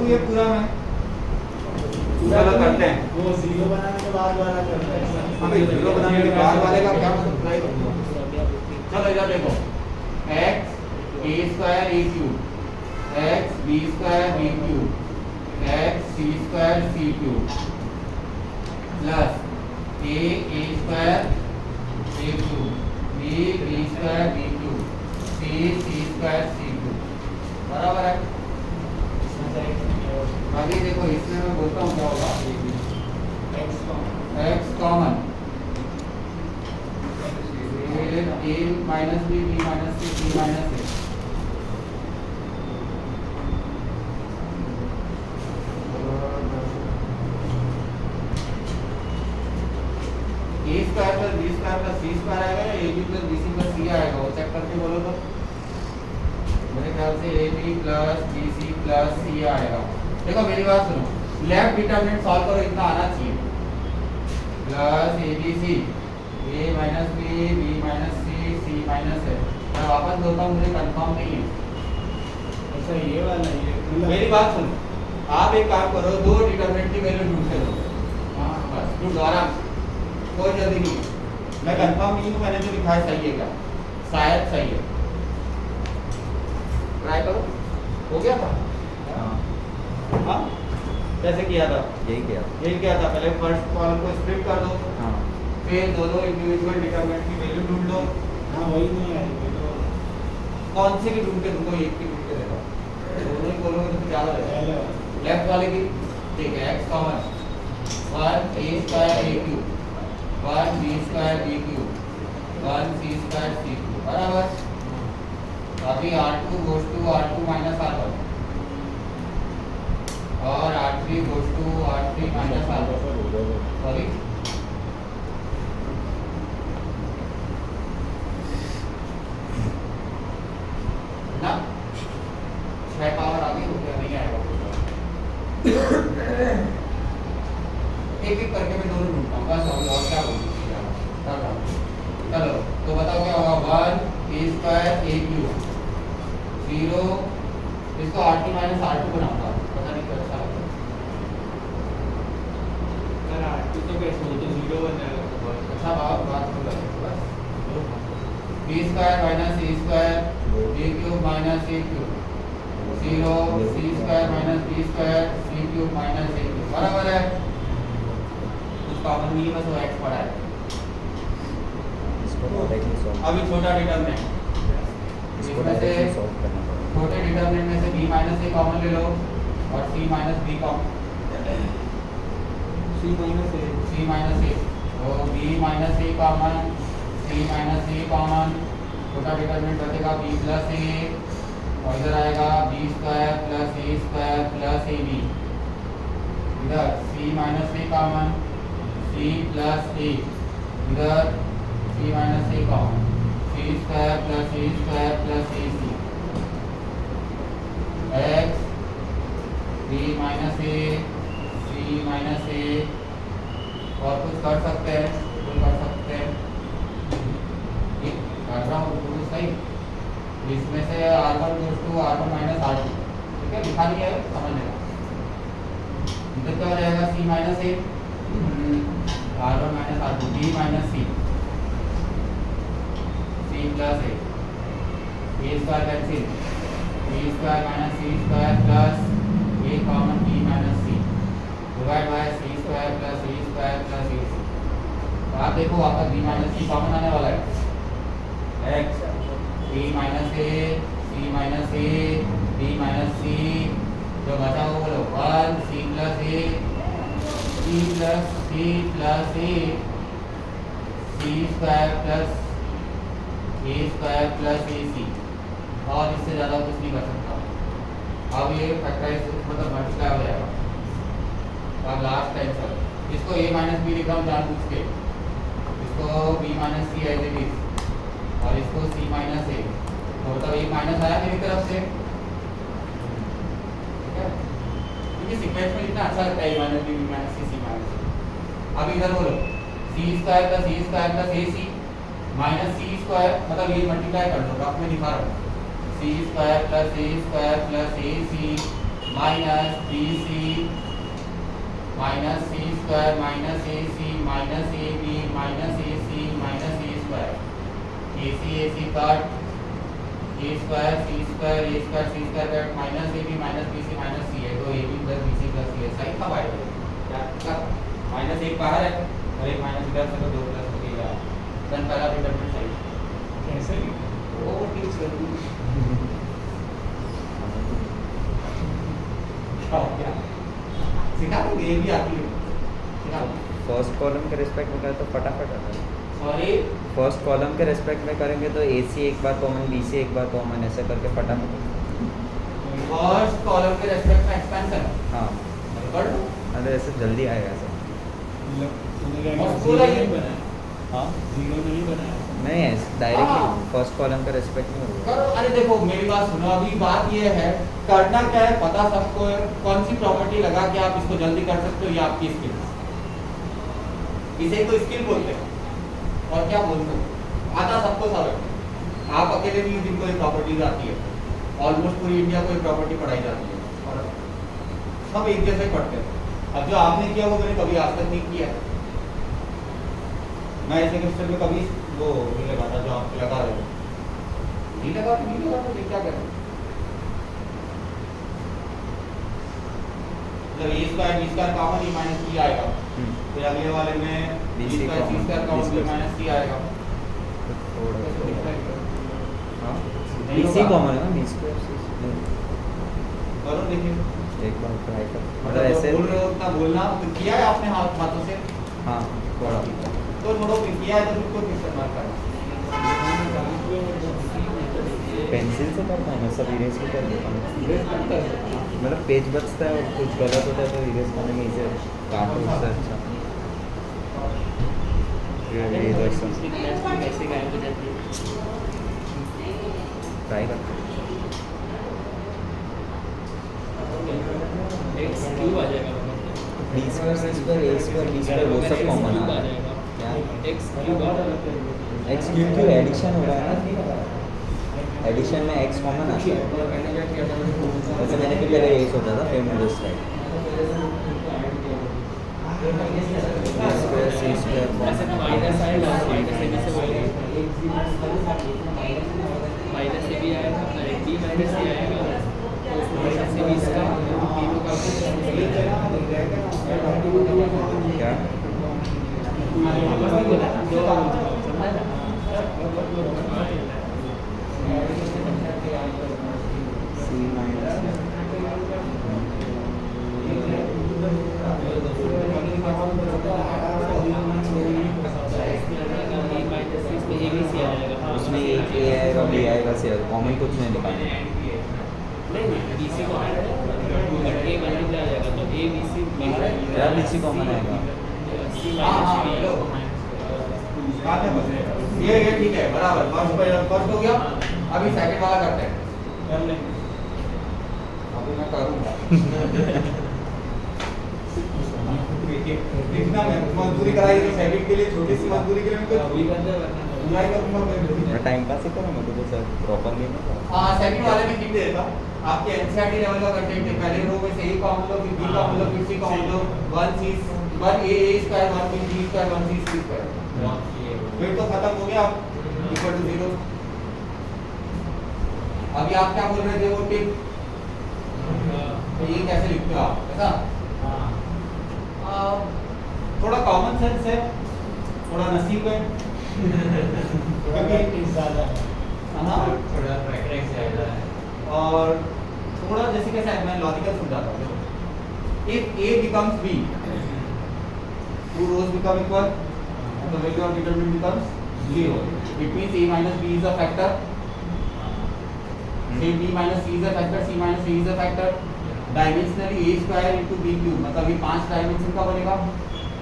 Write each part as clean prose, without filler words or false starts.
दूं ये पूरा मैं? चलो करते हैं। वो जीरो बनाने के बाद वाला करते हैं। अभी जीरो बनाने के बाद वाले का क्या मतलब ट्राई करूंगा। चलो इधर देखो, x a square a cube x b square b cube x c square c cube plus a square a cube b square b cube c square c cube बराबर है। अभी देखो इसमें मैं बोलता हूँ क्या होगा, x common a minus b minus c minus a square plus b square plus c square आएगा या a b plus b c plus c आएगा, वो चेक करके बोलो तो। मेरे ख्याल से a b plus b c plus c आएगा। देखो मेरी बात सुनो, लेफ्ट डिटरमिनेंट सॉल्व करो, इतना आना चाहिए। Plus A B C A minus B B minus C C minus है। मैं वापस बोलता हूँ, मुझे कंफर्म नहीं है। अच्छा ये वाला ये मेरी बात सुनो, आप एक काम करो, दो डिटरमिनेंट की वैल्यू ढूंढ के दो। हाँ बस ढूंढो आराम, कोई जल्दी नहीं है। मैं कंफर्म नहीं हूँ मैंने जो लिखा है सही है क्या, शायद सही है। ट्राई करो। हो गया था? हाँ कैसे किया था? यही किया था। पहले फर्स्ट कॉलम को स्प्लिट कर दो, फिर दोनों इंडिविजुअल डिटरमिनेंट की वैल्यू ढूंढ लो। हाँ वही नहीं है तो कौन सी की ढूंढ के दूंगा, एक की ढूंढ के देगा, दोनों ही बोलोगे तो ज़्यादा रहेगा। लेफ्ट वाले की ठीक है, x common 1 a square a cube 1 b square b cube 1 c square c cube बराबर। अभी r2 goes to r2 minus r1 और r3 goes to r3 minus r1। Sorry ना 6 पावर आ गई, हो गया नहीं आएगा। एक एक करके मैं दोनों ढूंढता हूँ बस, और क्या बोलूँ। चलो तो बताओ क्या होगा, 1 a स्क्वायर a क्यूब 0, इसको r2 माइनस r2 बनाऊंगा, पता नहीं कैसा लगता है। R2 तो कैसे हो तो जीरो बन जाएगा। अच्छा बात हो गई बस। b square minus a square a cube minus a cube 0 c square minus b square c cube minus a cube बराबर है। कुछ कॉमन नहीं है, बस वो x पड़ा है। अभी छोटा डिटरमिनेंट, इसमें से छोटे डिटरमिनेंट में से b माइनस a कॉमन ले लो और c minus b common, C minus A तो b minus a common c minus a common, छोटा डिटरमिनेंट बचेगा b प्लस a और इधर आएगा b square plus a square plus ab। इधर c minus a common c plus a, इधर c minus a common c square plus a square plus ac x b minus a c minus a। और कुछ कर सकते हैं, कुछ कर सकते हैं, कर रहा हूँ कुछ सही। इसमें से r1 goes to r1 minus r2, ठीक है, लिखा नहीं है समझ लेना। इधर क्या हो जाएगा, c minus a r1 minus r2 b minus c plus a square cancel, b square minus c square plus a common b minus c divide by c square plus a square plus ac। तो आप देखो आपका b minus c common आने वाला है, x b minus a c minus a b minus c, जो बचा वो बोलो 1 c plus a c plus c plus a c square plus a square plus ac। और इससे ज़्यादा कुछ नहीं कर सकता। अब ये फैक्टराइज मतलब मल्टीप्लाई हो जाएगा। अब लास्ट आंसर, इसको a माइनस बी लिख रहा हूँ जानबूझ के, इसको b minus C as it is और इसको c माइनस a, तो मतलब एक माइनस आया मेरी तरफ से, ठीक है, क्योंकि सीक्वेंस में इतना अच्छा लगता है a minus B minus C minus a। अब इधर बोलो c square plus a square plus ac minus C square, मतलब ये मल्टीप्लाई कर दो, रफ में दिखा रहा हूँ, c square plus a square plus ac minus b c minus C square minus a c minus a b minus a c minus a square a c cut a square c square c square cut minus a b minus b c minus c है तो a b plus b c plus c है सही था भाई क्या minus एक बाहर है और एक माइनस इधर से तो दो प्लस हो गया देन पहला डिटरमिनेंट सही कैसे वो टीच कर दूँ क्या सिखा दूँ ये भी आती है सिखा फर्स्ट कॉलम के रिस्पेक्ट में करें तो फटाफट आता है। सॉरी फर्स्ट कॉलम के रेस्पेक्ट में करेंगे तो ए सी एक बार कॉमन बी सी एक बार कॉमन ऐसे करके फटाफट। फर्स्ट कॉलम के रेस्पेक्ट में एक्सपेंशन हाँ कर दो अरे ऐसे जल्दी आएगा ऐसा। जीरो नहीं बनाया हाँ जीरो नहीं बनाया नहीं हाँ। डायरेक्टली फर्स्ट कॉलम के रेस्पेक्ट में होगा। करो अरे देखो मेरी बात सुनो अभी बात ये है करना क्या है पता सबको है कौन सी प्रॉपर्टी लगा के आप इसको जल्दी कर सकते हो ये आपकी स्किल इसे तो स्किल बोलते हैं और क्या बोलते हो आता सबको सब है आप अकेले नहीं जिनको ये प्रॉपर्टीज आती है ऑलमोस्ट पूरी इंडिया को ये प्रॉपर्टी पढ़ाई जाती है और सब एक जैसे पढ़ते हैं अब जो आपने किया वो मैंने कभी आज तक नहीं किया मैं ऐसे क्वेश्चन में कभी वो नहीं लगाता जो आप लगा रहे हो नहीं लगा तो क्या करें मतलब ए square B square common E minus सी आएगा फिर अगले वाले में B square c square common B minus सी आएगा हाँ नहीं बी सी होगा। कॉमन है ना बी स्क्वायर करो देखिए एक बार ट्राई कर मतलब ऐसे बोल रहे हो उतना बोलना तो किया है आपने हाथों से हाँ थोड़ा तो थोड़ा किया है तो फिर कोई इस्तेमाल करना पेंसिल से करता है मैं सब इरेज भी कर देता हूँ मतलब पेज बचता है और कुछ गलत होता है तो इरेज करने में इसे काम हो उससे अच्छा फिर इधर से ट्राई करते हैं। एक्स क्यूब आ जाएगा बी स्क्वायर सी स्क्वायर ए स्क्वायर बी स्क्वायर वो सब कॉमन आ है जाएगा क्या एक्स क्यूब आ जाएगा एक्स क्यूब क्यों एडिशन हो रहा है ना एडिशन में एक्स कॉमन आता है वैसे मैंने भी पहले यही सोचा था फिर मुझे slide B square c square ऐसे माइनस आएगा माइनस ए बी से बोलेंगे माइनस ए बी आएगा बी माइनस ए आएगा तो उसमें माइनस ए बी इसका बी होगा क्या सी माइनस उसमें एक ए आएगा बी आएगा सी आएगा कॉमन कुछ नहीं दिखाना क्या बी सी कॉमन आएगा ये ठीक है बराबर फर्स्ट हो गया अभी सेकंड वाला करते हैं अभी मैं करूंगा देखना मैं मजदूरी कराई तो सेकंड के लिए छोटी सी मजदूरी के लिए मैं मैं टाइम पास ही करूँगा तो सर प्रॉपर नहीं ना हाँ सेकंड वाले में हिंट दे देता आपके एनसीईआरटी लेवल का कंटेंट है पहले रो में से ए कॉमन लो फिर बी कॉमन लो फिर सी कॉमन लो 1 सी 1 ए स्क्वायर 1 बी स्क्वायर 1 सी स्क्वायर फिर तो खत्म हो गया इक्वल टू 0 अभी आप क्या बोल रहे थे वो टिप तो ये कैसे लिखते हो आप ऐसा थोड़ा कॉमन सेंस है थोड़ा नसीब है क्योंकि ज़्यादा हाँ थोड़ा प्रैक्टिस ज़्यादा है और थोड़ा जैसे कैसा है मैं लॉजिकल समझाता हूँ if a becomes b two rows become equal the value of determinant becomes 0 it means a minus b is a factor say b minus c is a factor c minus c is a factor dimensionally a square into b cube मतलब ये 5 dimension का बनेगा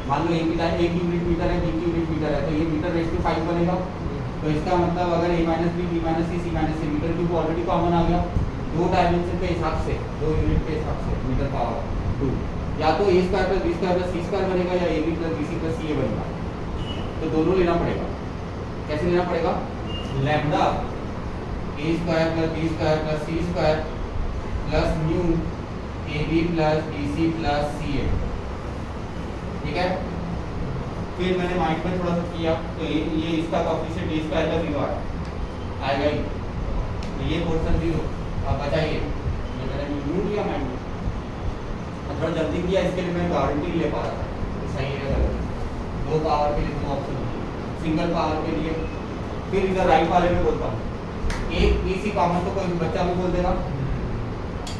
मान लो a की time एक unit metre है b की unit metre है तो ये मीटर रेज़ टू 5 बनेगा तो इसका मतलब अगर a minus b b minus c c minus c metre cube already common आ गया दो डायमेंशन के हिसाब से दो यूनिट के हिसाब से मीटर पावर 2 या तो a square plus b square plus c square बनेगा या ab plus bc plus ca बनेगा तो दोनों लेना पड़ेगा कैसे लेना पड़ेगा lambda a square plus b square plus c square plus new AB plus BC plus CA, ठीक है। फिर मैंने माइंड में थोड़ा सा किया तो ये इसका कोएफिशिएंट A स्क्वायर का 0 आएगा ही, तो ये पोर्शन 0। अब बताइए, ये मैंने न्यू लिया माइंड में, थोड़ा जल्दी किया, इसके लिए मैं गारंटी ले पा रहा था सही है गलत, 2 पावर के लिए 2 ऑप्शन होते हैं, सिंगल पावर के लिए। फिर इधर राइट वाले में बोलता हूँ एक BC कॉमन तो कोई बच्चा भी बोल देगा,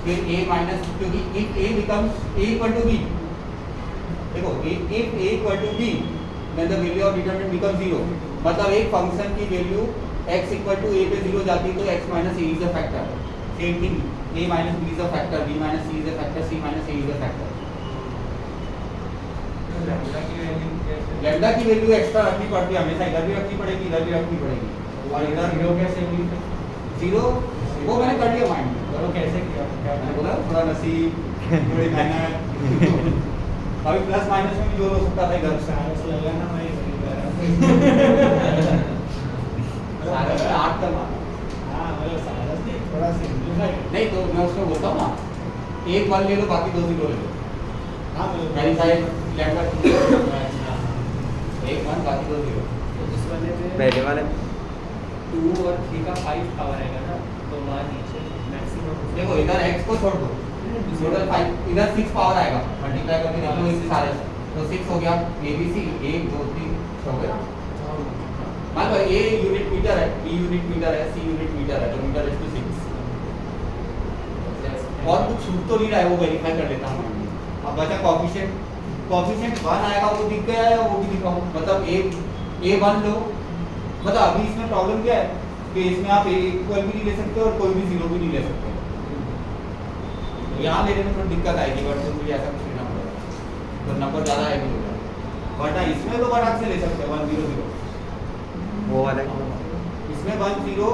फिर A माइनस, क्योंकि if A becomes A equal to B, देखो if A equal to B then the value of determinant becomes 0, मतलब एक फंक्शन की value x equal to A पे 0 जाती है तो x minus A is a factor, same thing A minus B is a factor, B minus C is a factor, C minus A is a factor। Lambda की value extra रखनी पड़ती है हमेशा, इधर भी रखनी पड़ेगी, इधर भी रखनी पड़ेगी, और इधर 0 कैसे हुई? 0 वो मैंने कर लिया माइंड में, चलो कैसे किया, क्या मैंने बोला थोड़ा नसीब, थोड़ी मेहनत, अभी प्लस माइनस में भी जोर हो सकता था, इधर साइंस लगा ना मैं साइंस 8 का मान, हां मतलब साइंस नहीं थोड़ा सिंपलीफाई नहीं, तो मैं उसमें बोलता हूं ना एक वन ले लो बाकी 2 0 ले लो, हां मतलब वेरीफाई लैम्डा एक वन बाकी 2 0, तो इस वाले में पहले वाले 2 और 3 का 5 पावर आएगा ना, तो वहाँ नीचे मैक्सिमम देखो इधर x को छोड़ दो, टोटल 5 इधर 6 पावर आएगा, मल्टीप्लाई करके देख लो इस सारे से, तो 6 हो गया, ABC 1 2 3 हो गया। मान लो A यूनिट मीटर है, B यूनिट मीटर है, C यूनिट मीटर है, तो मीटर 6 और कुछ छूट तो नहीं रहा है, वो वेरीफाई कर लेता हूं। अब बचा कोएफिशिएंट 1 आएगा, वो दिख गया है, वो भी दिखाऊं, मतलब A1 लो, मतलब अभी इसमें प्रॉब्लम क्या है कि इसमें आप A इक्वल भी नहीं ले सकते और कोई भी 0 भी नहीं ले सकते, तो यहाँ लेने में थोड़ी दिक्कत आएगी, बट तो ऐसा कुछ लेना पड़ेगा, तो नंबर ज़्यादा है भी होगा, बट इसमें तो बड़ा से ले सकते हैं 1 0 0, वो वाला इसमें 1 0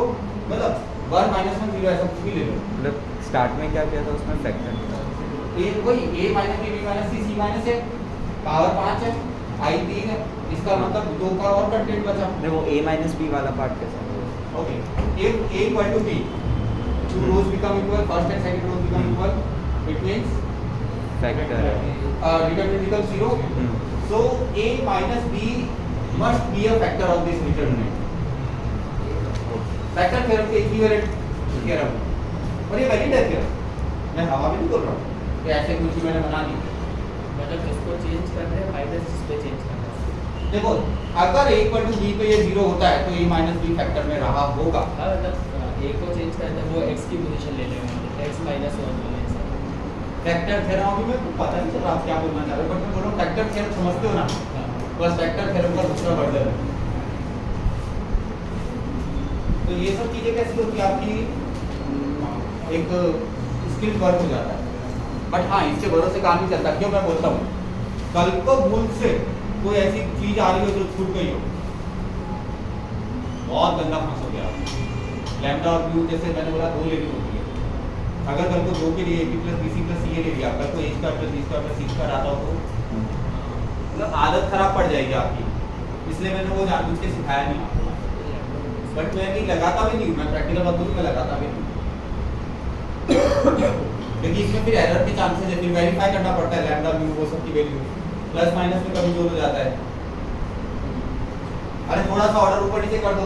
मतलब 1 -1 0 ऐसा कुछ भी ले लो, मतलब स्टार्ट में क्या किया था उसमें फैक्टर A वही A minus B minus C minus है, पावर 5 है, I 3 है, इसका मतलब 2 का और कंटेंट बचा। नहीं वो A minus B वाला पार्ट कैसा है? Okay, if A equal to B, two rows become equal, first and second rows become equal, it means factor determinant becomes 0, so A minus B must be a factor of this determinant, factor theorem के equivalent theorem, और ये valid है theorem, मैं हवा में नहीं बोल रहा हूँ कि ऐसे कुछ मैंने बना दी, मतलब इसको चेंज करना है, माइनस इस पे चेंज करना है। देखो अगर A इक्वल टू B पे ये 0 होता है तो A माइनस B फैक्टर में रहा होगा, हाँ मतलब A को चेंज करना है, वो x की पोजीशन ले लेंगे, x -1 वाले ऐसा। फैक्टर थ्योरम अभी मेरे को पता नहीं चल रहा आप क्या बोलना चाह रहे हो, बट मैं बोल रहा हूँ फैक्टर थ्योरम समझते हो ना, बस फैक्टर थ्योरम का दूसरा वर्जन है। तो ये सब चीजें कैसी होती है आपकी, एक स्किल वर्क हो जाता है, बट हाँ इसके भरोसे काम नहीं चलता, क्यों मैं बोलता हूँ, कल को भूल से कोई ऐसी चीज आ रही हो जो छूट गई हो, बहुत गंदा फंस हो गया, लैम्डा और म्यू जैसे मैंने बोला 2 लेनी होती है, अगर कल को 2 के लिए AB + BC + CA ले लिया, कल को A² + B² + C² आता हो तो मतलब आदत खराब पड़ जाएगी आपकी, इसलिए मैंने वो जानबूझ के सिखाया नहीं आपको, बट मैं नहीं लगाता भी नहीं, मैं प्रैक्टिकल बात बोलूँ मैं लगाता भी नहीं, क्योंकि इसमें फिर एरर के चांसेस है, फिर वेरीफाई करना पड़ता है लैम्डा म्यू वो सब की वैल्यू, प्लस माइनस में कभी जोर हो जाता है, अरे थोड़ा सा ऑर्डर ऊपर नीचे कर दो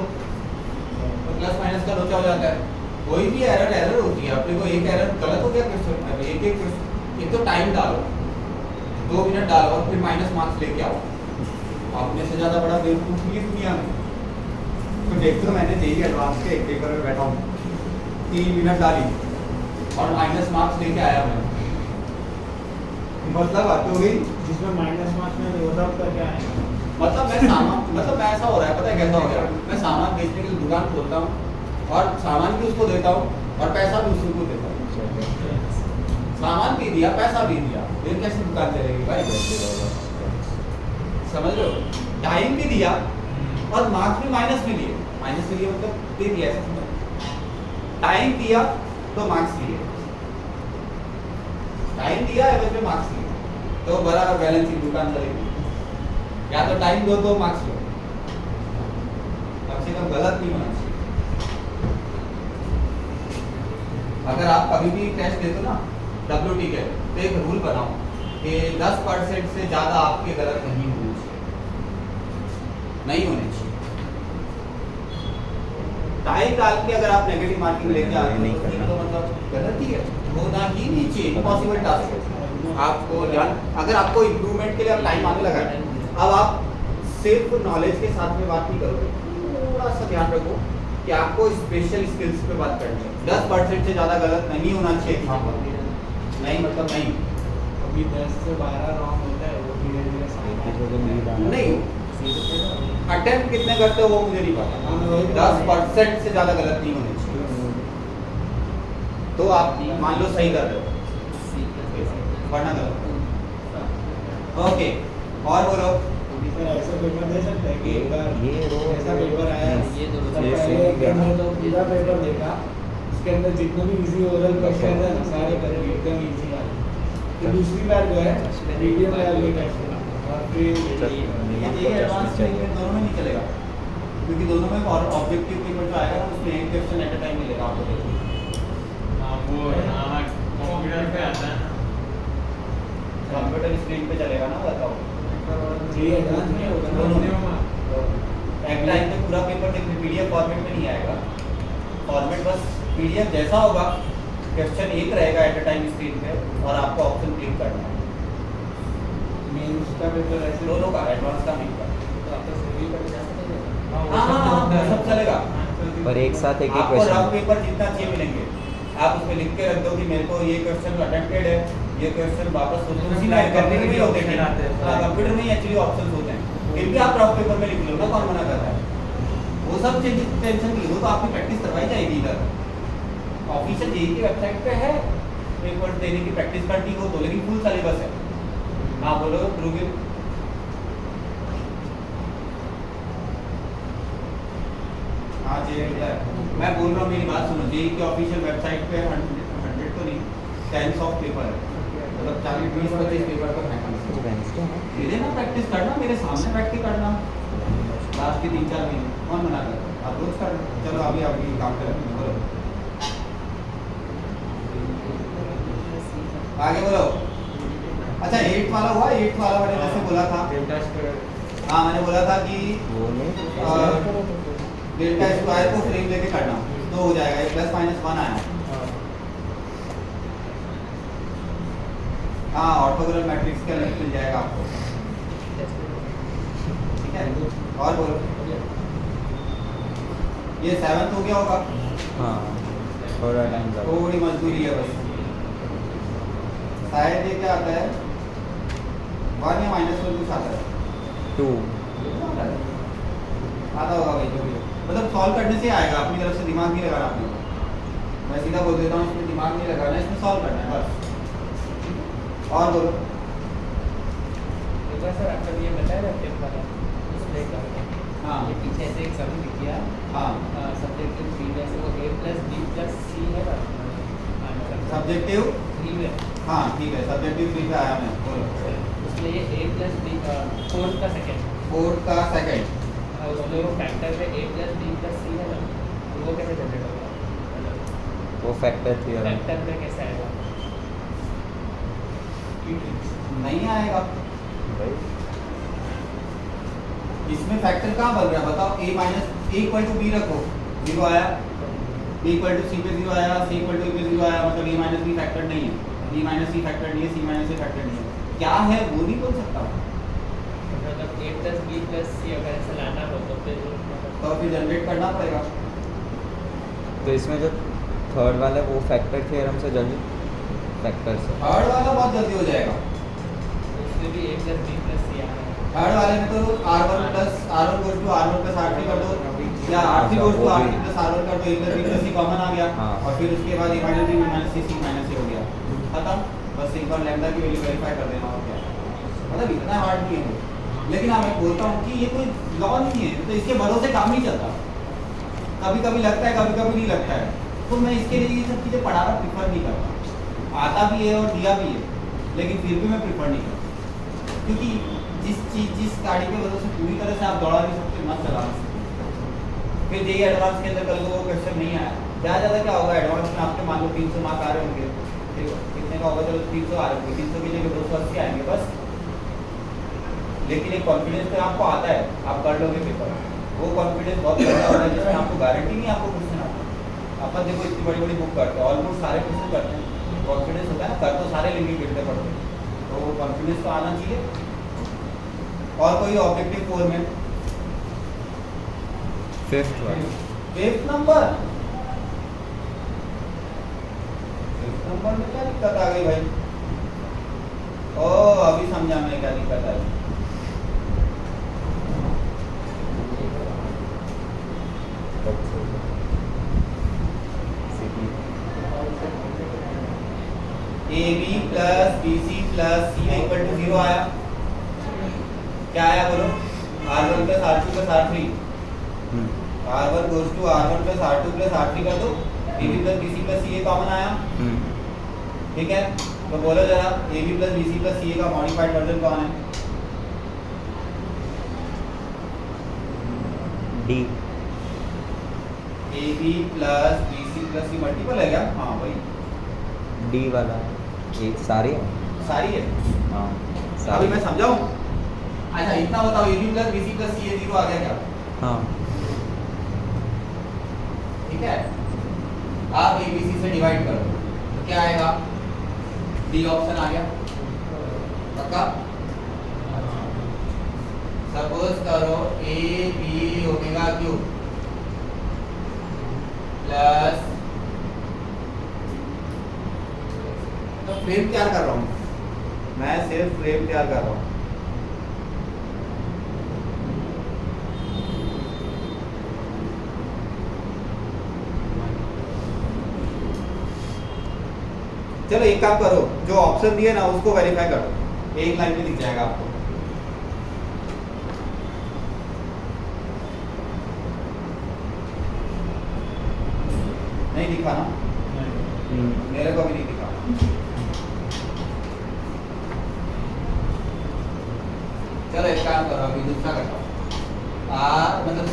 तो प्लस माइनस का लोचा हो जाता है, कोई भी एरर होती है, अपने को एक एरर गलत हो गया क्वेश्चन, एक तो टाइम डालो 2 मिनट डालो और फिर माइनस मार्क्स लेके आओ, आपने से ज़्यादा बड़ा बेवकूफ नहीं है दुनिया में, तो देखते हो मैंने जेई एडवांस के एक पेपर में बैठा हूँ, 3 मिनट डाली और माइनस मार्क्स लेके आया मैं, मतलब बात हो गई जिसमें माइनस मार्क्स में होता उसका क्या है, मतलब मैं सामान मतलब मैं ऐसा हो रहा है, पता है कैसा हो गया, मैं सामान बेचने के लिए दुकान खोलता हूँ और सामान भी उसको देता हूँ और पैसा भी उसी को देता हूँ, सामान भी दिया पैसा भी दिया, फिर कैसे दुकान चलेगी भाई, समझ लो, टाइम भी दिया और मार्क्स भी माइनस में लिए, मतलब दे दिया ऐसा समझ, टाइम दिया तो मार्क्स लिए, टाइम दिया एवरेज में मार्क्स लिए, तो बराबर बैलेंस की दुकान चलेगी, या तो टाइम दो तो मार्क्स लो, कम से कम गलत नहीं होना चाहिए। अगर आप कभी भी टेस्ट देते हो ना WT के तो एक रूल बनाओ कि 10% से ज़्यादा आपके गलत नहीं होने चाहिए, नहीं होने चाहिए। टाई डाल के अगर आप नेगेटिव मार्किंग लेके आते हो तो मतलब गलत ही है, होना ही नहीं चाहिए, इम्पॉसिबल टास्क है। आपको ध्यान, अगर आपको इम्प्रूवमेंट के लिए आप टाइम आने लगा है, अब आप सिर्फ नॉलेज के साथ में बात नहीं करोगे, थोड़ा सा ध्यान रखो कि आपको स्पेशल स्किल्स पे बात करनी है। 10% से ज़्यादा गलत नहीं होना चाहिए एग्जाम पर, नहीं मतलब नहीं। अभी 10 से 12 रॉन्ग होता है, वो धीरे-धीरे नहीं अटेम्प्ट कितने करते हो वो मुझे नहीं पता, 10% से ज़्यादा गलत नहीं होने चाहिए, तो आप मान लो सही कर रहे हो, पढ़ना गलत। ओके और बोलो। सर ऐसा पेपर दे सकते हैं कि एक बार ये रो ऐसा पेपर आया, ये दोनों तब ये पहले सेम गया। हमने तो पूरा पेपर देखा, उसके अंदर जितने भी इजी ओरल क्वेश्चन है ना सारे करके एकदम इजी आए। तो दूसरी बार जो है मीडियम लेवल के क्वेश्चन और फिर ये एडवांस में दोनों में नहीं चलेगा, क्योंकि दोनों में और ऑब्जेक्टिव पेपर जो आएगा ना उसमें एक क्वेश्चन एट अ टाइम मिलेगा आपको। वो कंप्यूटर पे आता है ना, कंप्यूटर स्क्रीन पे चलेगा ना, बताओ। ये एडवांस में होगा ना। दोनों एक टाइम पे पूरा पेपर देखिए PDF फॉर्मेट में नहीं आएगा, फॉर्मेट बस PDF जैसा होगा, क्वेश्चन एक रहेगा एट अ टाइम स्क्रीन पे और आपको ऑप्शन क्लिक करना है। मेंस का पेपर ऐसे दोनों का, एडवांस का नहीं का। तो आपका सिविल का जा सकते हैं। हाँ वो सब चलेगा। पर एक साथ एक आपको रफ क्वेश्चन पेपर जितना चाहिए मिलेंगे, आप उसमें लिख के रख दो कि मेरे को ये क्वेश्चन अटेम्प्टेड है, ये क्वेश्चन वापस सोचो, उसी लाइन करने के लिए होते हैं। हाँ कंप्यूटर में ही एक्चुअली ऑप्शंस होते हैं, फिर भी आप रफ पेपर में लिख लो ना, कौन मना कर रहा है? वो सब टेंशन नहीं, वो तो आपकी प्रैक्टिस करवाई जाएगी इधर। ऑफिशियल जेईई की वेबसाइट पे है पेपर देने की प्रैक्टिस करनी हो तो, लेकिन फुल सिलेबस है। हाँ बोलो ध्रुवीर। हाँ जी मैं बोल रहा हूँ, मेरी बात सुनो, जेईई की ऑफिशियल वेबसाइट पे 100 तो नहीं 10 ऑफ पेपर है, मतलब 40-20-25 पेपर पर है। मेरे ना प्रैक्टिस करना, मेरे सामने बैठ के करना लास्ट के 3-4 महीने, कौन मना कर, आप रोज करना। चलो अभी अभी काम करें, बोलो आगे बोलो। अच्छा 8 वाला हुआ, 8 वाला मैंने जैसे बोला था, हाँ मैंने बोला था कि वो नहीं डेल्टा स्क्वायर को फ्रेम लेके करना तो हो जाएगा, ये +-1 आया। हाँ ऑर्थोगोनल मैट्रिक्स का लिंक मिल जाएगा आपको, ठीक है। और बोलो, ये 7th हो गया होगा, हाँ थोड़ा टाइम लगा। थोड़ी मजदूरी है बस। शायद ये क्या आता है, 1 या -1 कुछ आता है, 2 आता होगा भाई जो भी हो। मतलब सॉल्व करने से आएगा, अपनी तरफ से दिमाग नहीं लगाना आपने, मैं सीधा बोल देता हूँ, इसमें दिमाग नहीं लगाना, इसमें सॉल्व करना है बस। और बोलो। एक बार सर आपका ये बताया ना टेप वाला, उसमें एक हाँ ये पीछे ऐसे एक सभी लिख दिया, हाँ सब्जेक्टिव 3 में से वो A+B+C है ना, सब्जेक्टिव 3 में, हाँ ठीक है, सब्जेक्टिव 3 पे आया मैं, बोलो। उसमें ये A+B 4 का सेकंड, 4 का सेकंड, उसमें वो फैक्टर में A+B+C है ना, तो वो कैसे जनरेट होगा, वो फैक्टर थ्योरम फैक्टर में कैसे आएगा? नहीं आएगा। भाई इसमें फैक्टर कहाँ बन रहा है बताओ, A- A = B रखो, 0 आया, B = C पे 0 आया, C = A पे 0 आया, मतलब A - B फैक्टर नहीं है, B - C फैक्टर नहीं है, C - A फैक्टर नहीं है, क्या है वो नहीं बोल सकता, मतलब A+B+C अगर ऐसे लाना हो तो फिर तो फिर जनरेट करना पड़ेगा। तो इसमें जो थर्ड वाला है वो फैक्टर थ्योरम से जल्दी फैक्टर से थर्ड वाला बहुत जल्दी हो जाएगा, उसमें भी A+B+C आ रहा है। थर्ड वाले में तो R1 + R1 = R1 + R3 कर दो, या R3 = R3 + R1 कर दो, A+B+C कॉमन आ गया, हाँ। और फिर उसके बाद A - B - C C - A हो गया, खत्म। बस एक बार लैम्डा की वैल्यू वेरीफाई कर देना, और क्या, मतलब इतना हार्ड नहीं है वो। लेकिन हाँ मैं बोलता हूँ कि ये कोई लॉ नहीं है, तो इसके भरोसे काम नहीं चलता, कभी कभी लगता है, कभी कभी नहीं लगता है, तो मैं इसके लिए ये सब चीज़ें पढ़ाना प्रीफर नहीं करता। आता भी है और दिया भी है, लेकिन फिर भी मैं प्रीफर नहीं करता, क्योंकि जिस गाड़ी के वजह से पूरी तरह से आप दौड़ा नहीं सकते, मत चला नहीं सकते। फिर जेईई एडवांस के अंदर कल को वो क्वेश्चन नहीं आया, ज़्यादा क्या होगा, एडवांस में आपके मान लो 300 मार्क आ रहे होंगे, देखो कितने का होगा, चलो 300 आ रहा है, 300 की जगह 280 आएंगे बस। लेकिन एक कॉन्फिडेंस तो आपको आता है, आप कर लोगे पेपर। वो कॉन्फिडेंस बहुत ज़्यादा होता है जिसमें आपको गारंटी नहीं आपको क्वेश्चन आता। अपन देखो इतनी बड़ी बड़ी बुक करते हैं, ऑलमोस्ट सारे क्वेश्चन करते हैं, कॉन्फिडेंस होता है ना, कर तो सारे लेंगे गिरते पड़ते हैं, तो वो कॉन्फिडेंस तो आना चाहिए। और कोई ऑब्जेक्टिव 4 में 5th वाला 5th नंबर, 5th नंबर में क्या दिक्कत आ गई भाई? ओ अभी समझा मैं क्या दिक्कत आई। AB plus BC plus C equal to 0 आया। क्या आया बोलो? R1 plus R2 plus R3, R1 goes to R1 plus R2 plus R3 कर दो, AB plus BC plus CA common आया। ठीक है, तो बोलो जरा AB plus BC plus CA का मॉडिफाइड वर्जन कौन है? D। AB plus BC plus C multiple है क्या? हाँ भाई D वाला एक सारे हैं। सारी है। हाँ अभी सारे। मैं समझाऊं? अच्छा इतना बताओ, AB plus BC plus CA 0 आ गया क्या? हाँ ठीक है, आप ABC से डिवाइड करो तो क्या आएगा? D ऑप्शन आ गया पक्का? सपोज करो AB ओमेगा क्यूब प्लस, तो फ्रेम तैयार कर रहा हूँ मैं, सिर्फ फ्रेम तैयार कर रहा हूँ। चलो एक काम करो, जो ऑप्शन दिए ना उसको वेरीफाई कर दो, एक लाइन में दिख जाएगा आपको। नहीं दिखा ना? मेरे को भी नहीं दिखा। चलो एक काम करो, अभी दूसरा करता हूँ। मतलब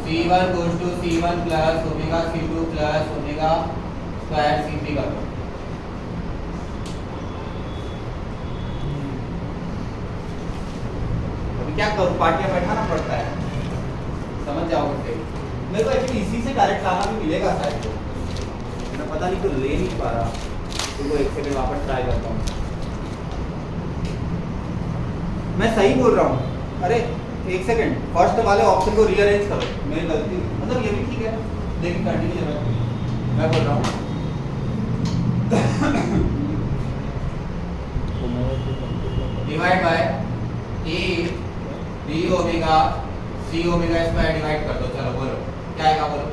C1 goes to C1 plus omega C2 plus omega square C3 कर दो। अभी क्या करूँ, पार्टियां बैठाना पड़ता है, समझ जाओगे। मेरे को एक्चुअली इसी से डायरेक्ट लाना भी मिलेगा शायद, तो मैं पता नहीं तो ले नहीं पा रहा, तो एक सेकंड वापस ट्राई करता हूँ। मैं सही बोल रहा हूँ? अरे एक सेकंड, फर्स्ट वाले ऑप्शन को रीअरेंज करो, मेरी गलती, मतलब ये भी ठीक है लेकिन करने की जरूरत नहीं। मैं बोल रहा हूँ divide by A B omega C omega square divide कर दो। चलो बोलो क्या आएगा, बोलो।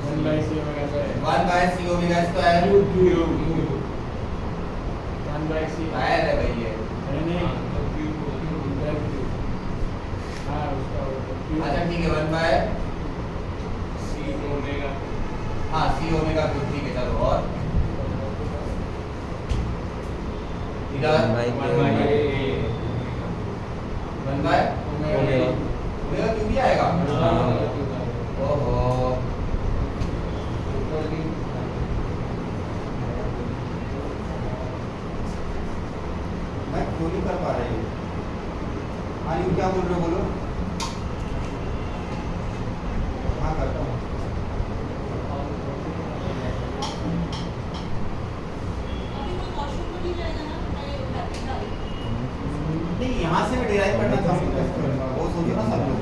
1 by C omega square 1 by C omega square 1 by C आया है भाई ये। अरे नहीं हाँ उसका अच्छा ठीक है, 1 by C omega हाँ C ओमेगा क्यूब, ठीक है। चलो और इधर 1 by 1 by omega omega cube भी आएगा। ओहो मैं क्यों नहीं कर पा रही हूँ? हाँ यू क्या बोल रहे हो, बोलो। हाँ करता हूँ। नहीं यहाँ से भी डिराइव करना था, वो सोचो ना सब लोग।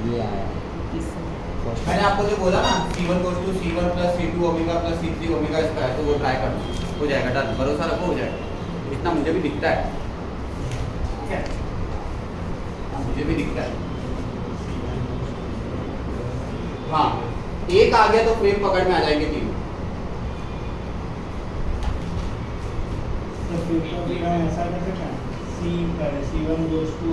ये आया मैंने आपको जो बोला ना C1 goes to C1 plus C2 omega plus C3 omega square, तो वो ट्राई करना, हो जाएगा, डन, भरोसा रखो हो जाएगा, इतना मुझे भी दिखता है। ठीक है मुझे भी दिखता है। हाँ, एक आ गया तो फ्रेम पकड़ में आ जाएंगे तीनों। तो फिर तो भी मैं ऐसा कर सकता हूँ C1 goes to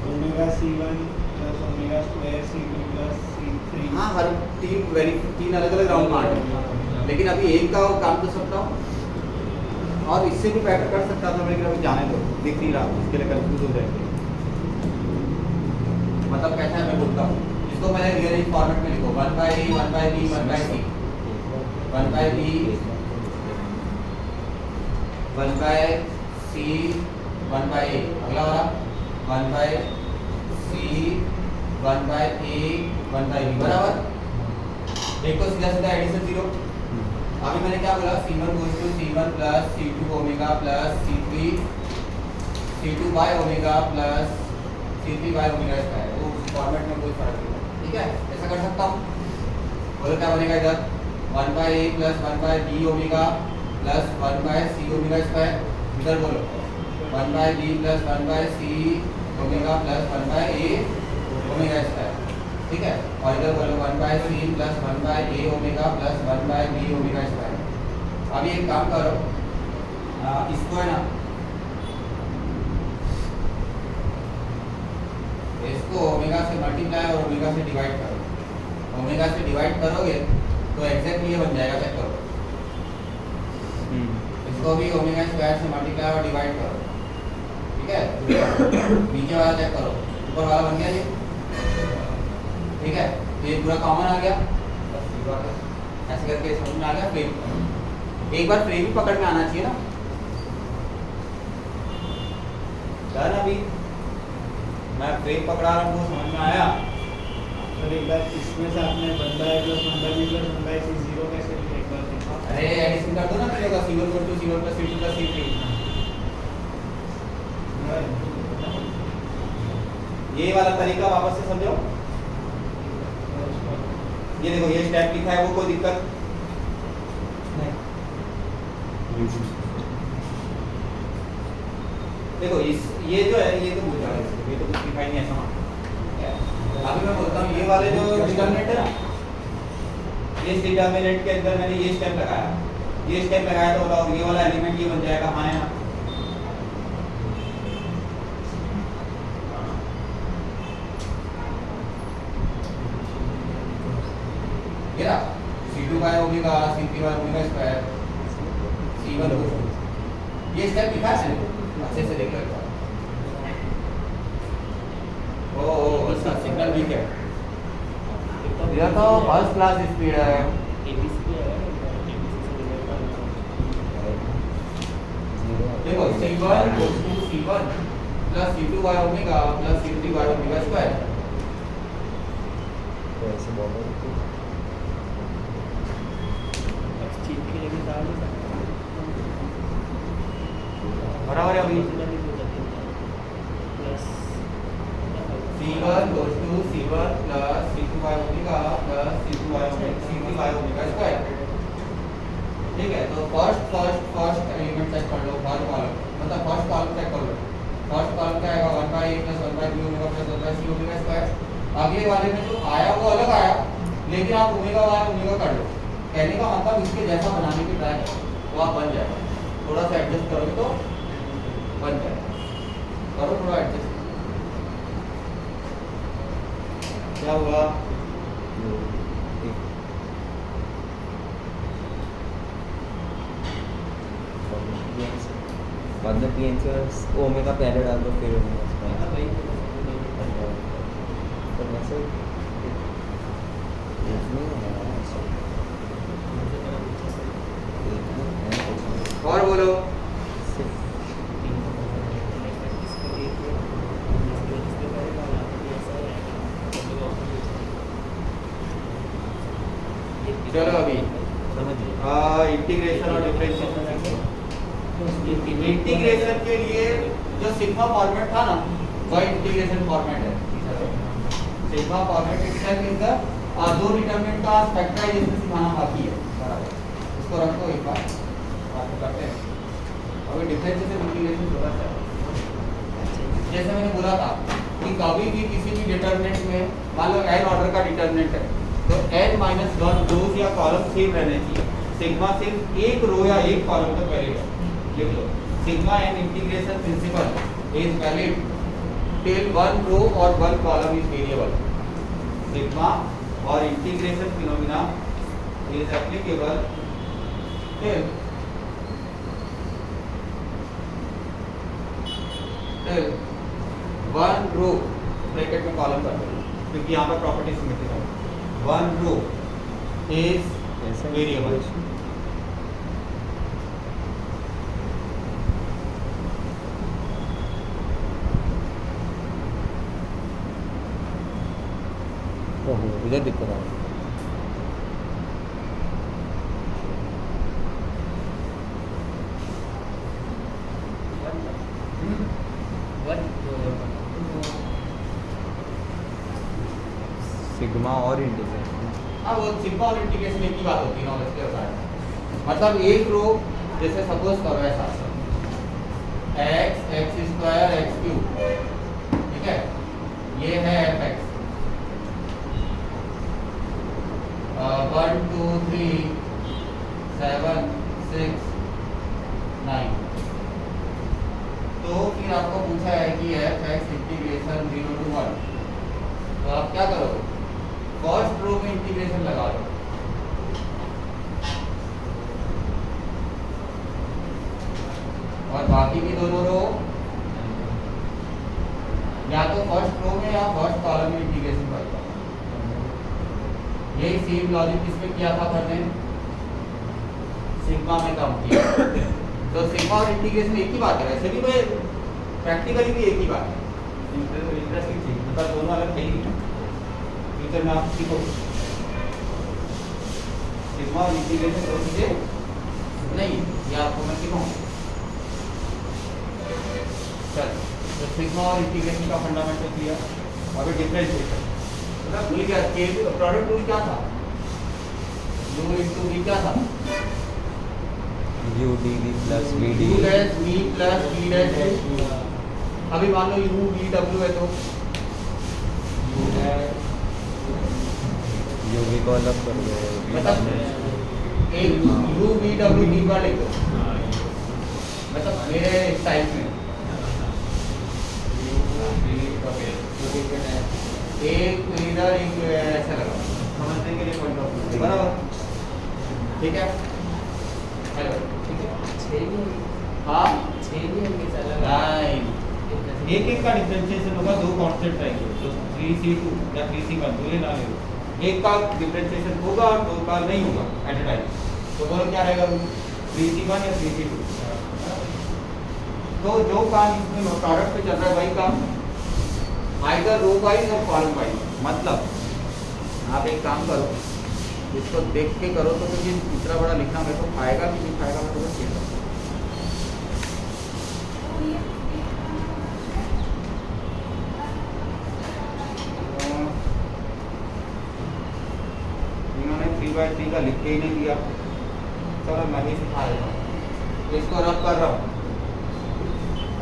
omega C1 plus omega square C2 plus C3। हाँ, हर तीन अलग अलग राउंड मार लेकिन अभी एक का काम तो सकता हूँ और इससे भी बेटर कर सकता था, लेकिन अभी जाने दो, दिख नहीं रहा, उसके लिए कंफ्यूज हो जाएंगे। मतलब कैसा है मैं बोलता हूँ, इसको मैंने रियलाइज फॉर्मेट में लिखो 1/A 1/B 1/C 1/B 1/C 1/A, अगला वाला 1/C 1/A 1/B बराबर। एक तो सीधा सीधा एडिशन जीरो। अभी मैंने क्या बोला, C1 goes to C1 plus C2 omega plus C2 by omega plus C3 by omega square. वो फॉर्मेट में कोई फर्क नहीं है, ठीक है, ऐसा कर सकता हूँ। बोलो क्या बनेगा इधर 1/A plus 1/B omega plus 1/C omega square. इधर बोलो 1/B plus 1/C omega plus 1/A omega square, ठीक है। और इधर बोलो 1/C plus 1/A omega plus 1/B omega square. अभी एक काम करो, इसको है ना, इसको ओमेगा से मल्टीप्लाई और ओमेगा से डिवाइड करो। ओमेगा से डिवाइड करोगे तो एग्जैक्टली ये बन जाएगा, चेक करो। इसको भी ओमेगा स्क्वायर से मल्टीप्लाई और डिवाइड करो, ठीक है। नीचे वाला चेक करो, ऊपर वाला बन गया ये, ठीक है। तो ये पूरा कॉमन आ गया, ऐसे करके समझ में आ गया। फ्रेम एक बार फ्रेम ही पकड़ में आना चाहिए ना। डन, अभी मैं फ्रेम पकड़ा रहा हूँ, समझ में आया। और एक बार इसमें से आपने 1/A plus 1/B plus 1/C 0 कैसे लिखा एक बार देखा? अरे एडिशन कर दो ना, फिर होगा C1 equal to C1 plus C2 plus C3। ये वाला तरीका वापस से समझो। ये देखो, ये स्टेप लिखा है, वो कोई दिक्कत नहीं। देखो ये जो है, ये तो भूल जाओ, ये तो कुछ दिखाई नहीं है समान। अभी मैं बोलता हूँ, ये वाले जो डिटरमिनेंट है ना, इस डिटरमिनेंट के अंदर मैंने ये स्टेप लगाया, ये स्टेप लगाया तो बताओ ये वाला एलिमेंट ये बन जाएगा, हाँ या ना? ये रहा C2 by omega C3 by omega square C1 ये स्टेप लिखा है, अच्छे से देख लो। ओ अच्छा, सिग्नल वीक है, यह तो फर्स्ट क्लास स्पीड है। देखो C1 goes to C1 plus C2 by omega plus C3 by omega square. तो ऐसे बॉर्डर बराबर है। अभी C1 goes to C1 plus C2 by omega plus C2 by C3 by omega square, ठीक है। तो फर्स्ट एलिमेंट चेक कर लो, हर column मतलब फर्स्ट कॉलम चेक कर लो। फर्स्ट कॉलम क्या आएगा 1/A plus 1/B omega plus 1/C omega square. अगले वाले में जो आया वो अलग आया, लेकिन आप ओमेगा वाला ओमेगा कर लो। कहने का मतलब इसके जैसा बनाने की ट्राई करो, वो आप बन जाएगा। थोड़ा सा एडजस्ट करोगे तो बन जाएगा, करो थोड़ा एडजस्ट। क्या हुआ? बाद में PN से ओमेगा पहले डाल दो, फिर ओमेगा तो वैसे और बोलो। चलो अभी इंटीग्रेशन और डिफरेंशिएशन। इंटीग्रेशन के लिए जो सिग्मा फॉर्मेट था ना, वह इंटीग्रेशन फॉर्मेट है। Sigma format itself is the दो डिटरमिनेंट का फैक्टराइजेशन सिखाना बाकी है, बराबर। इसको रखो एक बार, बात करते हैं। अभी डिफरेंशिएशन इंटीग्रेशन जरूरत है। जैसे मैंने बोला था कि कभी भी किसी भी डिटर्मिनेंट में मान लो n ऑर्डर का डिटर्मिनेंट है तो n माइनस वन रोज या कॉलम सेम रहने चाहिए। सिग्मा सिर्फ एक रो या एक कॉलम तक वैलिड है। लिख लो sigma n integration principle is valid till one row और one column is variable. Sigma और integration phenomena is applicable till one row bracket में कॉलम कर दो क्योंकि यहाँ पर प्रॉपर्टी सिमेट्रिक है। One row is variable. ओहो इधर दिक्कत आ रही है। सिग्मा और इंटीग्रेशन हाँ वो सिग्मा और इंटीग्रेशन एक ही बात होती है नॉलेज के अनुसार। मतलब एक रो जैसे सपोज करो ऐसा एक्स स्क्वायर एक्स क्यूब ठीक है ये है एफ एक्स 1 2 3 7 6 9 तो फिर आपको पूछा है कि एफ एक्स इंटीग्रेशन 0 to 1 तो आप क्या करोगे फर्स्ट रो में इंटीग्रेशन लगा लो और बाकी की दोनों रो या तो फर्स्ट रो में या फर्स्ट कॉलम में इंटीग्रेशन कर लो। यही सेम लॉजिक किसमें किया था हमने सिग्मा में काम किया। तो सिग्मा और इंटीग्रेशन एक ही बात है। वैसे भी तो प्रैक्टिकली भी एक ही बात है। इंटरेस्टिंग चीज मतलब दोनों अलग थे ही फ्यूचर में आप सीखो सिग्मा और इंटीग्रेशन दो चीजें नहीं ये आपको मैं सिखाऊंगा। चल तो सिग्मा और इंटीग्रेशन का फंडामेंटल क्लियर। अभी डिफरेंशिएशन मतलब भूल गया के प्रोडक्ट रूल क्या था u into v क्या था u dv plus v u dv dash v plus v dash। अभी मान लो u v w है तो u dash u v को अलग कर दो मतलब एक u v w तीन बार लिख दो मतलब मेरे स्टाइल में एक इधर एक ऐसा लगा समझने के लिए पॉइंट ऑफ व्यू बराबर ठीक है हेलो ठीक है हाँ एक एक का डिफरेंशिएशन होगा दो कांस्टेंट रहेंगे तो 3c2 या 3c1 दो ये ना ले एक का डिफरेंशिएशन होगा और दो का नहीं होगा एट अ टाइम तो बोलो क्या रहेगा 3c1 या 3c2 तो जो काम इसमें प्रोडक्ट पे चल रहा है वही काम आइदर रो वाइज और कॉलम वाइज। मतलब आप एक काम करो इसको देख के करो तो मुझे इतना बड़ा लिखना मेरे को खाएगा कि नहीं खाएगा मैं तो चेक करूँ। इन्होंने 3/3 का लिख के ही नहीं दिया। चलो मैं ही सिखा देता हूँ इसको रब कर रहा हूँ।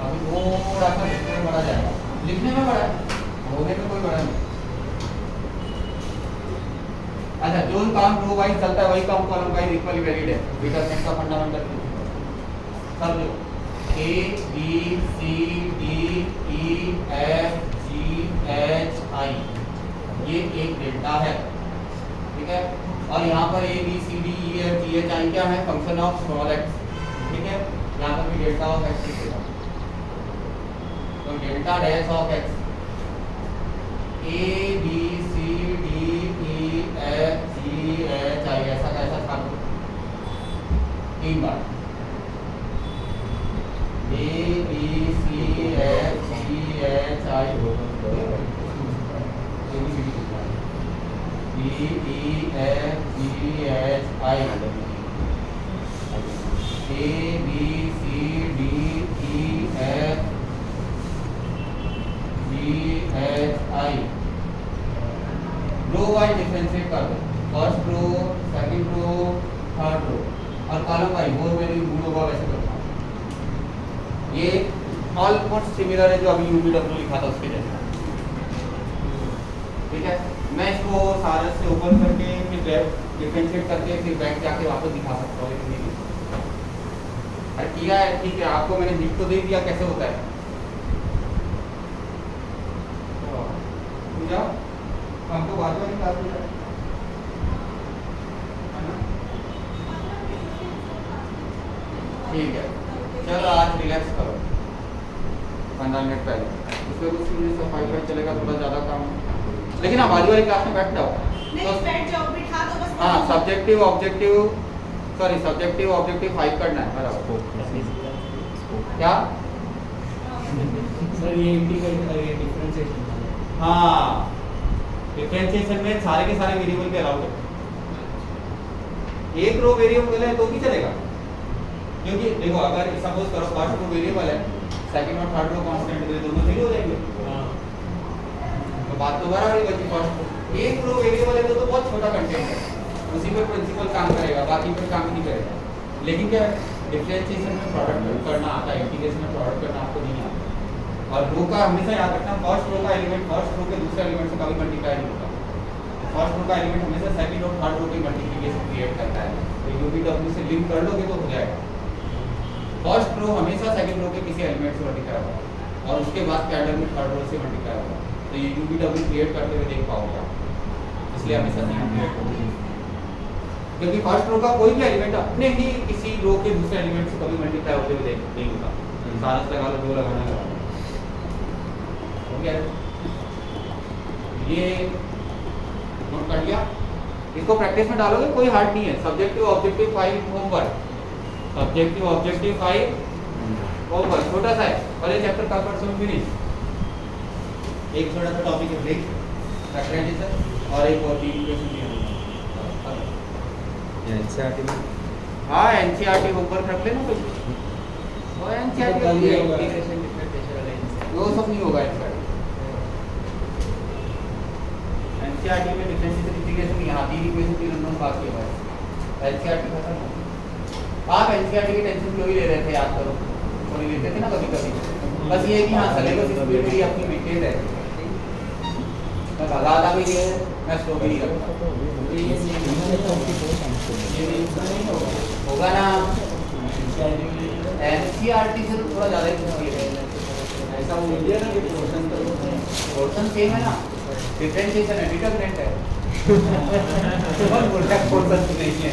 अभी थोड़ा सा लिखने में बड़ा जाएगा लिखने में बड़ा है होने में कोई बड़ा नहीं। अच्छा जो काम रो वाइज चलता है वही काम कॉलम वाइज इक्वली वैलिड है। डिटरमिनेंट का फंडामेंटल सब जो A B C D E F G H I ये एक डेल्टा है ठीक है और यहाँ पर A B C D E F G H I क्या है फंक्शन ऑफ स्मॉल एक्स ठीक है। यहाँ पर भी डेल्टा ऑफ एक्स लिखेगा तो delta dash of x a B C D E F G H i ऐसा कैसा था तीन बार a B c f ji H i d E F G H i a B C D E f h i row wise differentiate कर दो first row second row third row और column wise वो मेरी mood होगा वैसे करता हूँ। ये ऑलमोस्ट सिमिलर है जो अभी UVW लिखा था उसके जैसा। ठीक है, मैं इसको सारे से ओपन करके फिर डिफरेंशिएट करके फिर बैक जाके वापस दिखा सकता हूँ, लेकिन नहीं अरे किया है। ठीक है, आपको मैंने लिख तो दे दिया कैसे होता है। जाओ हमको बाद में निकाल दिया है ना? ठीक है, चलो आज रिलैक्स करो 15 मिनट पहले, उसके कुछ सफाई चलेगा, थोड़ा ज़्यादा काम, लेकिन आप बाजू वाली क्लास में बैठ जाओ। नहीं बैठ जाओ, बिठा दो बस। हाँ, सब्जेक्टिव ऑब्जेक्टिव 5 करना है बराबर। क्या सर ये डिफरेंशिएशन हाँ, डिफरेंशिएशन में सारे के सारे वेरिएबल पे अलाउड है। एक रो वेरिएबल है तो भी चलेगा, क्योंकि देखो अगर सपोज करो फर्स्ट रो वेरिएबल है, सेकंड और थर्ड रो कांस्टेंट है, दोनों जीरो हो जाएंगे। तो बात तो बराबर ही बची। फर्स्ट एक रो वेरिएबल है तो बहुत छोटा कंटेंट है, उसी पे प्रिंसिपल काम करेगा, बाकी पे काम नहीं करेगा। लेकिन क्या डिफरेंशिएशन में प्रोडक्ट करना आता है, इंटीग्रेशन में प्रोडक्ट करना आपको नहीं आता। और रो का हमेशा याद रखना, फर्स्ट रो का एलिमेंट फर्स्ट रो के दूसरे एलिमेंट से कभी मल्टीप्लाई नहीं होता। फर्स्ट रो का एलिमेंट हमेशा सेकंड और थर्ड रो की मल्टीप्लिकेशन क्रिएट करता है। तो UVW से लिंक कर लोगे तो हो जाएगा। फर्स्ट रो हमेशा सेकंड रो के किसी एलिमेंट से मल्टीप्लाई होगा और उसके बाद कैडर में थर्ड रो से मल्टीप्लाई होगा। तो ये UVW क्रिएट करते हुए देख पाओगे आप, इसलिए हमेशा नहीं क्रिएट होगी, क्योंकि फर्स्ट रो का कोई भी एलिमेंट अपने ही किसी रो के दूसरे एलिमेंट से कभी मल्टीप्लाई होते हुए नहीं होगा। सारस लगा लो, जो लगाना लगा लो, हो गया। ये नोट कर लिया, इसको प्रैक्टिस में डालोगे, कोई हार्ड नहीं है। Subjective objective 5 homework, subjective objective 5 homework छोटा सा है, और ये चैप्टर का परसों फिनिश। एक छोटा सा टॉपिक है ब्रेक फैक्टराइजेशन, और एक और इक्वेशन दिया है। एनसीईआरटी में हाँ, एनसीईआरटी होमवर्क रख लेना कोई, और एनसीईआरटी वो सब नहीं होगा। एनसीईआरटी में डिफरेंशियल इंटीग्रेशन नहीं आती, इक्वेशन 3 नंबर बाकी है। एनसीईआरटी खत्म हो, आप एनसीईआरटी की टेंशन क्यों ही ले रहे थे, याद करो, थोड़ी लेते थे ना कभी कभी। बस ये कि हाँ सिलेबस स्पीड मेरी अपनी मेंटेन रहती है, मैं ज़्यादा भी नहीं है, मैं स्लो भी नहीं रखता। होगा ना, एनसीईआरटी से तो थोड़ा ज़्यादा ही मुश्किल है। ऐसा वो इंडिया ना कि पोर्शन सेम है ना, डिफरेंशिएशन है, डिटरमिनेंट है। कौन बोलता है पोर्शन नहीं है?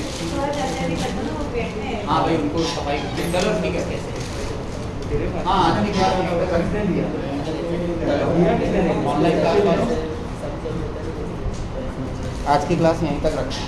हाँ भाई, उनको सफाई चलो ठीक है। हाँ, आज की क्लास में कंटेंट दिया ऑनलाइन क्लास, आज की क्लास यहीं तक रखें।